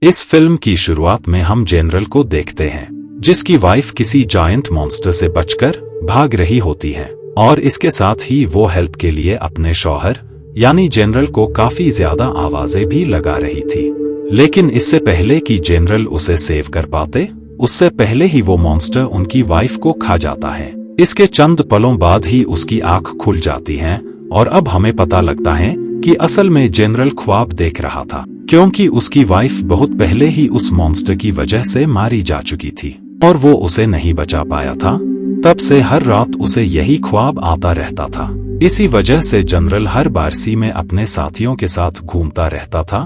इस फिल्म की शुरुआत में हम जनरल को देखते हैं, जिसकी वाइफ किसी जायंट मॉन्स्टर से बचकर भाग रही होती है और इसके साथ ही वो हेल्प के लिए अपने शौहर यानी जनरल को काफी ज्यादा आवाजें भी लगा रही थी। लेकिन इससे पहले कि जनरल उसे सेव कर पाते, उससे पहले ही वो मॉन्स्टर उनकी वाइफ को खा जाता है। इसके चंद पलों बाद ही उसकी आंख खुल जाती है और अब हमें पता लगता है कि असल में जनरल ख्वाब देख रहा था, क्योंकि उसकी वाइफ बहुत पहले ही उस मॉन्स्टर की वजह से मारी जा चुकी थी और वो उसे नहीं बचा पाया था। तब से हर रात उसे यही ख्वाब आता रहता था। इसी वजह से जनरल हर बार सी में अपने साथियों के साथ घूमता रहता था,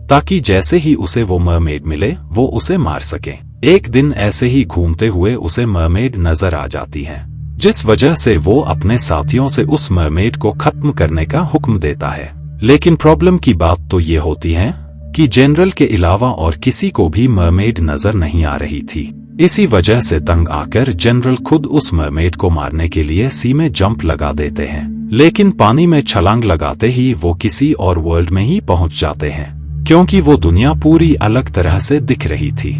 ताकि जैसे ही उसे वो मरमेड मिले वो उसे मार सके। एक दिन ऐसे ही घूमते हुए उसे मरमेड नजर आ जाती है, जिस वजह से वो अपने साथियों से उस मरमेड को खत्म करने का हुक्म देता है। लेकिन प्रॉब्लम की बात तो ये होती है कि जनरल के अलावा और किसी को भी मरमेड नजर नहीं आ रही थी। इसी वजह से तंग आकर जनरल खुद उस मरमेड को मारने के लिए सी में जंप लगा देते हैं, लेकिन पानी में छलांग लगाते ही वो किसी और वर्ल्ड में ही पहुंच जाते हैं, क्योंकि वो दुनिया पूरी अलग तरह से दिख रही थी।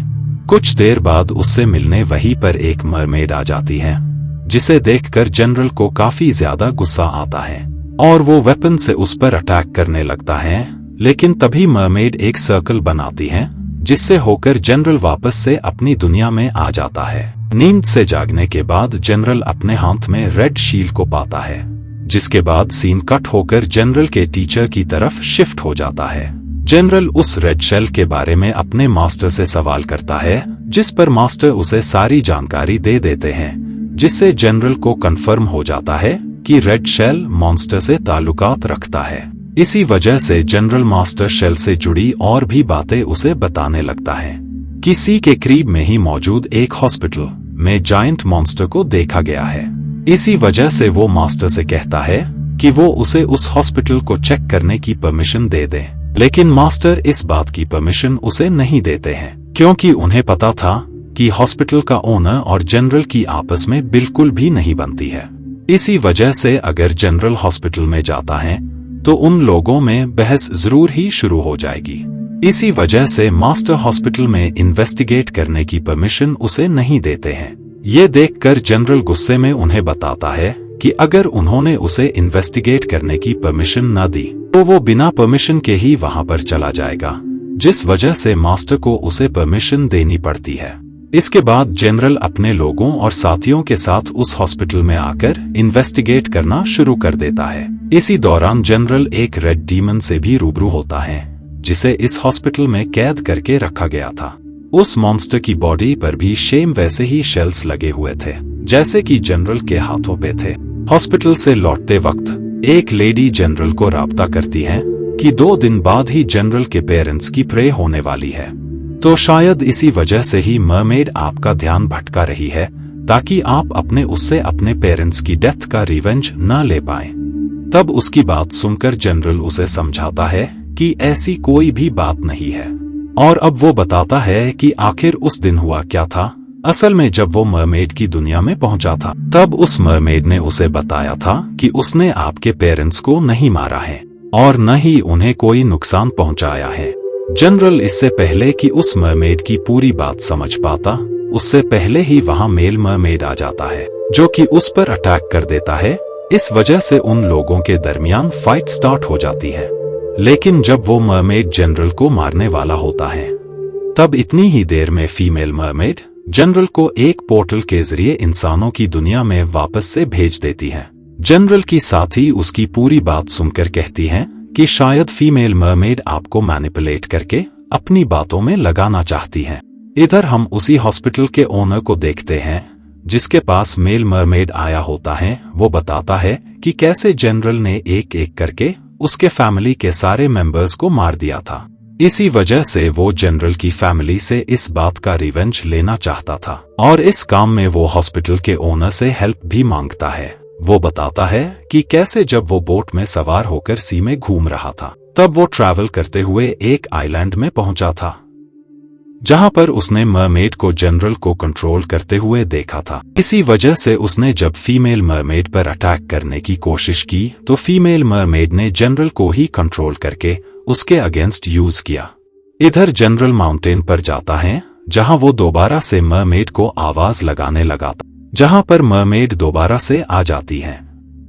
कुछ देर बाद उससे मिलने वहीं पर एक मरमेड आ जाती है, जिसे देखकर जनरल को काफी ज्यादा गुस्सा आता है और वो वेपन से उस पर अटैक करने लगता है। लेकिन तभी मरमेड एक सर्कल बनाती है, जिससे होकर जनरल वापस से अपनी दुनिया में आ जाता है। नींद से जागने के बाद जनरल अपने हाथ में रेड शील्ड को पाता है, जिसके बाद सीन कट होकर जनरल के टीचर की तरफ शिफ्ट हो जाता है। जनरल उस रेड शेल के बारे में अपने मास्टर से सवाल करता है, जिस पर मास्टर उसे सारी जानकारी दे देते हैं, जिससे जनरल को कंफर्म हो जाता है कि रेड शेल मॉन्स्टर से ताल्लुकात रखता है। इसी वजह से जनरल मास्टर शेल से जुड़ी और भी बातें उसे बताने लगता है। किसी के करीब में ही मौजूद एक हॉस्पिटल में जायंट मॉन्स्टर को देखा गया है। इसी वजह से वो मास्टर से कहता है कि वो उसे उस हॉस्पिटल को चेक करने की परमिशन दे दे। लेकिन मास्टर इस बात की परमिशन उसे नहीं देते हैं, क्योंकि उन्हें पता था कि हॉस्पिटल का ओनर और जनरल की आपस में बिल्कुल भी नहीं बनती है। इसी वजह से अगर जनरल हॉस्पिटल में जाता है तो उन लोगों में बहस जरूर ही शुरू हो जाएगी। इसी वजह से मास्टर हॉस्पिटल में इन्वेस्टिगेट करने की परमिशन उसे नहीं देते हैं। ये देखकर जनरल गुस्से में उन्हें बताता है कि अगर उन्होंने उसे इन्वेस्टिगेट करने की परमिशन न दी तो वो बिना परमिशन के ही वहां पर चला जाएगा, जिस वजह से मास्टर को उसे परमिशन देनी पड़ती है। इसके बाद जनरल अपने लोगों और साथियों के साथ उस हॉस्पिटल में आकर इन्वेस्टिगेट करना शुरू कर देता है। इसी दौरान जनरल एक रेड डीमन से भी रूबरू होता है, जिसे इस हॉस्पिटल में कैद करके रखा गया था। उस मॉन्स्टर की बॉडी पर भी सेम वैसे ही शेल्स लगे हुए थे, जैसे कि जनरल के हाथों पे थे। हॉस्पिटल से लौटते वक्त एक लेडी जनरल को राब्ता करती है कि 2 दिन बाद ही जनरल के पेरेंट्स की प्रे होने वाली है, तो शायद इसी वजह से ही मरमेड आपका ध्यान भटका रही है, ताकि आप उससे अपने पेरेंट्स की डेथ का रिवेंज न ले पाएं। तब उसकी बात सुनकर जनरल उसे समझाता है कि ऐसी कोई भी बात नहीं है, और अब वो बताता है कि आखिर उस दिन हुआ क्या था। असल में जब वो मरमेड की दुनिया में पहुंचा था, तब उस मरमेड ने उसे बताया था कि उसने आपके पेरेंट्स को नहीं मारा है और न ही उन्हें कोई नुकसान पहुंचाया है। जनरल इससे पहले कि उस मरमेड की पूरी बात समझ पाता, उससे पहले ही वहां मेल मरमेड आ जाता है, जो कि उस पर अटैक कर देता है। इस वजह से उन लोगों के दरमियान फाइट स्टार्ट हो जाती है। लेकिन जब वो मरमेड जनरल को मारने वाला होता है, तब इतनी ही देर में फीमेल मरमेड जनरल को एक पोर्टल के जरिए इंसानों की दुनिया में वापस से भेज देती है। जनरल की साथी उसकी पूरी बात सुनकर कहती है कि शायद फीमेल मरमेड आपको मैनिपुलेट करके अपनी बातों में लगाना चाहती है। इधर हम उसी हॉस्पिटल के ओनर को देखते हैं, जिसके पास मेल मरमेड आया होता है। वो बताता है कि कैसे जनरल ने एक एक करके उसके फैमिली के सारे मेंबर्स को मार दिया था। इसी वजह से वो जनरल की फैमिली से इस बात का रिवेंज लेना चाहता था और इस काम में वो हॉस्पिटल के ओनर से हेल्प भी मांगता है। वो बताता है कि कैसे जब वो बोट में सवार होकर सी में घूम रहा था, तब वो ट्रैवल करते हुए एक आइलैंड में पहुंचा था, जहां पर उसने मरमेड को जनरल को कंट्रोल करते हुए देखा था। इसी वजह से उसने जब फीमेल मरमेड पर अटैक करने की कोशिश की, तो फीमेल मरमेड ने जनरल को ही कंट्रोल करके उसके अगेंस्ट यूज किया। इधर जनरल माउंटेन पर जाता है, जहां वो दोबारा से मरमेड को आवाज लगाने लगा, जहां पर मरमेड दोबारा से आ जाती है।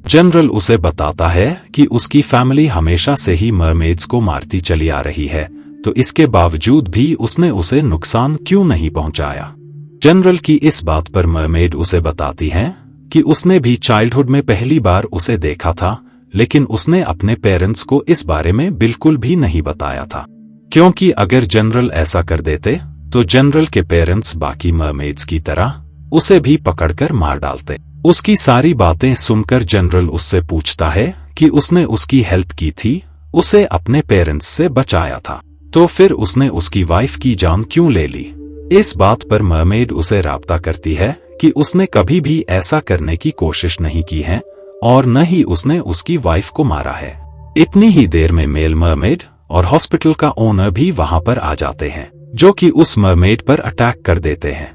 जनरल उसे बताता है कि उसकी फैमिली हमेशा से ही मरमेड्स को मारती चली आ रही है, तो इसके बावजूद भी उसने उसे नुकसान क्यों नहीं पहुंचाया। जनरल की इस बात पर मरमेड उसे बताती है कि उसने भी चाइल्डहुड में पहली बार उसे देखा था, लेकिन उसने अपने पेरेंट्स को इस बारे में बिल्कुल भी नहीं बताया था, क्योंकि अगर जनरल ऐसा कर देते तो जनरल के पेरेंट्स बाकी मरमेड्स की तरह उसे भी पकड़कर मार डालते। उसकी सारी बातें सुनकर जनरल उससे पूछता है कि उसने उसकी हेल्प की थी, उसे अपने पेरेंट्स से बचाया था, तो फिर उसने उसकी वाइफ की जान क्यों ले ली। इस बात पर मरमेड उसे राब्ता करती है कि उसने कभी भी ऐसा करने की कोशिश नहीं की है और न ही उसने उसकी वाइफ को मारा है। इतनी ही देर में मेल मरमेड और हॉस्पिटल का ओनर भी वहां पर आ जाते हैं, जो कि उस मरमेड पर अटैक कर देते हैं।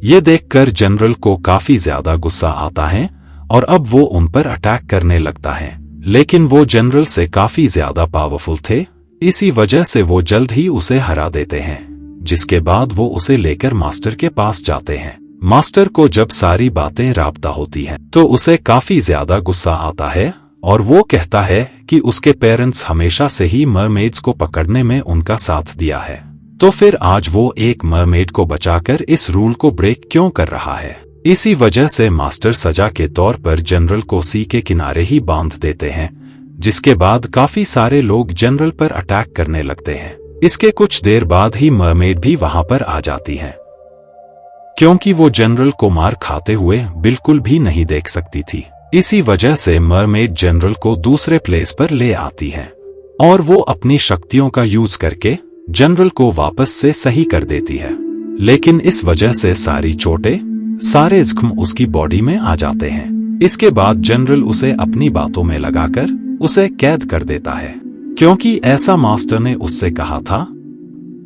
ये देखकर जनरल को काफी ज्यादा गुस्सा आता है और अब वो उन पर अटैक करने लगता है, लेकिन वो जनरल से काफी ज्यादा पावरफुल थे, इसी वजह से वो जल्द ही उसे हरा देते हैं। जिसके बाद वो उसे लेकर मास्टर के पास जाते हैं। मास्टर को जब सारी बातें राब्ता होती हैं, तो उसे काफी ज्यादा गुस्सा आता है और वो कहता है कि उसके पेरेंट्स हमेशा से ही मरमेड्स को पकड़ने में उनका साथ दिया है, तो फिर आज वो एक मरमेड को बचाकर इस रूल को ब्रेक क्यों कर रहा है। इसी वजह से मास्टर सजा के तौर पर जनरल को सी के किनारे ही बांध देते हैं, जिसके बाद काफी सारे लोग जनरल पर अटैक करने लगते हैं। इसके कुछ देर बाद ही मरमेड भी वहां पर आ जाती है, क्योंकि वो जनरल को मार खाते हुए बिल्कुल भी नहीं देख सकती थी। इसी वजह से मरमेड जनरल को दूसरे प्लेस पर ले आती है और वो अपनी शक्तियों का यूज करके जनरल को वापस से सही कर देती है, लेकिन इस वजह से सारी चोटें, सारे जख्म उसकी बॉडी में आ जाते हैं। इसके बाद जनरल उसे अपनी बातों में लगाकर उसे कैद कर देता है, क्योंकि ऐसा मास्टर ने उससे कहा था,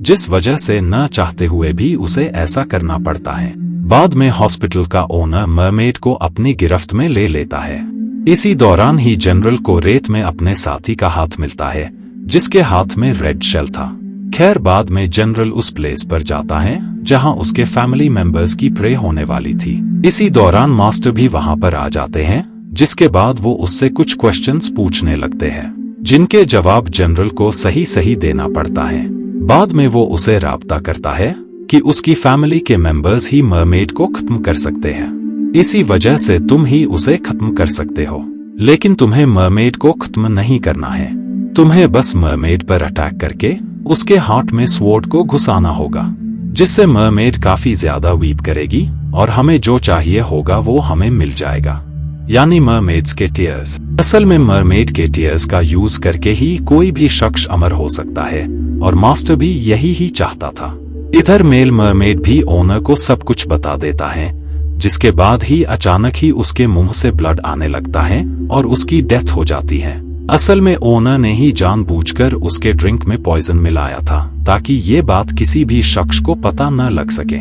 जिस वजह से न चाहते हुए भी उसे ऐसा करना पड़ता है। बाद में हॉस्पिटल का ओनर मरमेड को अपनी गिरफ्त में ले लेता है। इसी दौरान ही जनरल को रेत में अपने साथी का हाथ मिलता है, जिसके हाथ में रेड शेल था। खैर बाद में जनरल उस प्लेस पर जाता है जहां उसके फैमिली मेंबर्स की प्रे होने वाली थी। इसी दौरान मास्टर भी वहां पर आ जाते हैं, जिसके बाद वो उससे कुछ क्वेश्चंस पूछने लगते हैं, जिनके जवाब जनरल को सही सही देना पड़ता है। बाद में वो उसे राब्ता करता है कि उसकी फैमिली के मेंबर्स ही मरमेड को खत्म कर सकते हैं, इसी वजह से तुम ही उसे खत्म कर सकते हो, लेकिन तुम्हें मरमेड को खत्म नहीं करना है। तुम्हें बस मरमेड पर अटैक करके उसके हार्ट में स्वॉर्ड को घुसाना होगा, जिससे मरमेड काफी ज्यादा वीप करेगी और हमें जो चाहिए होगा वो हमें मिल जाएगा, यानी मरमेड्स के टीयर्स। असल में मरमेड के टीयर्स का यूज करके ही कोई भी शख्स अमर हो सकता है और मास्टर भी यही ही चाहता था। इधर मेल मरमेड भी ओनर को सब कुछ बता देता है, जिसके बाद ही अचानक ही उसके मुंह से ब्लड आने लगता है और उसकी डेथ हो जाती है। असल में ओनर ने ही जानबूझकर उसके ड्रिंक में पॉइजन मिलाया था, ताकि ये बात किसी भी शख्स को पता न लग सके।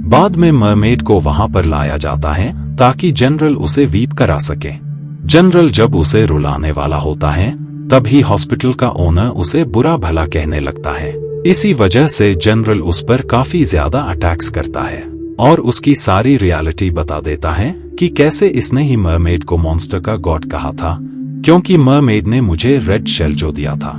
बाद में मरमेड को वहां पर लाया जाता है ताकि जनरल उसे वीप करा सके। जनरल जब उसे रुलाने वाला होता है, तभी हॉस्पिटल का ओनर उसे बुरा भला कहने लगता है। इसी वजह से जनरल उस पर काफी ज्यादा अटैक्स करता है और उसकी सारी रियलिटी बता देता है कि कैसे इसने ही मरमेड को मॉन्स्टर का गॉड कहा था, क्योंकि मरमेड ने मुझे रेड शेल जो दिया था,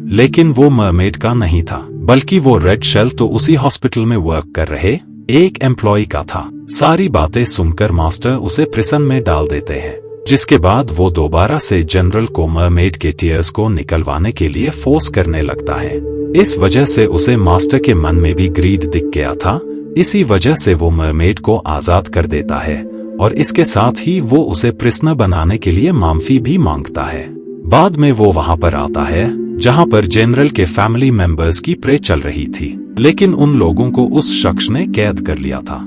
लेकिन वो मरमेड का नहीं था, बल्कि वो रेड शेल तो उसी हॉस्पिटल में वर्क कर रहे एक एम्प्लॉय का था। सारी बातें सुनकर मास्टर उसे प्रिसन में डाल देते हैं, जिसके बाद वो दोबारा से जनरल को मरमेड के टीयर्स को निकलवाने के लिए फोर्स करने लगता है। इस वजह से उसे मास्टर के मन में भी ग्रीड दिख गया था, इसी वजह से वो मरमेड को आजाद कर देता है और इसके साथ ही वो उसे प्रिजनर बनाने के लिए माफी भी मांगता है। बाद में वो वहां पर आता है जहां पर जनरल के फैमिली मेंबर्स की प्रे चल रही थी, लेकिन उन लोगों को उस शख्स ने कैद कर लिया था।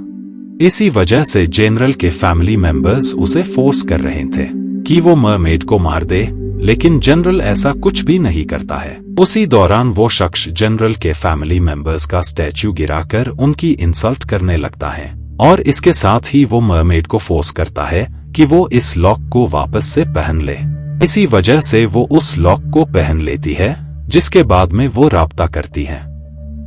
इसी वजह से जनरल के फैमिली मेंबर्स उसे फोर्स कर रहे थे कि वो मरमेड को मार दे, लेकिन जनरल ऐसा कुछ भी नहीं करता है। उसी दौरान वो शख्स जनरल के फैमिली मेंबर्स का स्टैच्यू गिराकर उनकी इंसल्ट करने लगता है और इसके साथ ही वो मरमेड को फोर्स करता है कि वो इस लॉक को वापस से पहन ले। इसी वजह से वो उस लॉक को पहन लेती है, जिसके बाद में वो राब्ता करती है।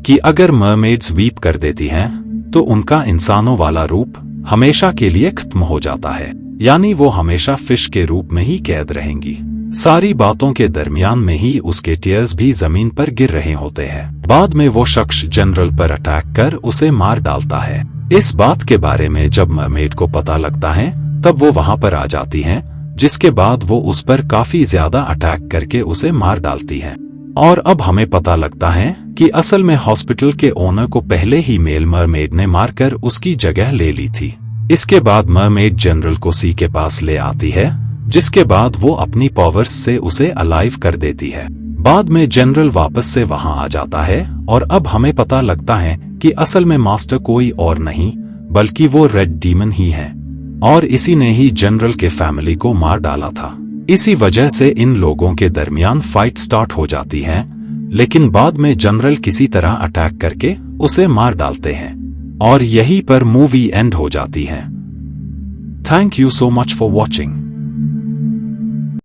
कि अगर मरमेड्स वीप कर देती हैं तो उनका इंसानों वाला रूप हमेशा के लिए खत्म हो जाता है, यानी वो हमेशा फिश के रूप में ही कैद रहेंगी। सारी बातों के दरमियान में ही उसके टीयर्स भी जमीन पर गिर रहे होते हैं। बाद में वो शख्स जनरल पर अटैक कर उसे मार डालता है। इस बात के बारे में जब मरमेड को पता लगता है तब वो वहां पर आ जाती हैं, जिसके बाद वो उस पर काफी ज्यादा अटैक करके उसे मार डालती हैं। और अब हमें पता लगता है कि असल में हॉस्पिटल के ओनर को पहले ही मेल मरमेड ने मारकर उसकी जगह ले ली थी। इसके बाद मरमेड जनरल को सी के पास ले आती है, जिसके बाद वो अपनी पावर्स से उसे अलाइव कर देती है। बाद में जनरल वापस से वहां आ जाता है और अब हमें पता लगता है कि असल में मास्टर कोई और नहीं बल्कि वो रेड डीमन ही है, और इसी ने ही जनरल के फैमिली को मार डाला था। इसी वजह से इन लोगों के दरमियान फाइट स्टार्ट हो जाती है, लेकिन बाद में जनरल किसी तरह अटैक करके उसे मार डालते हैं और यहीं पर मूवी एंड हो जाती है। Thank you so much for watching.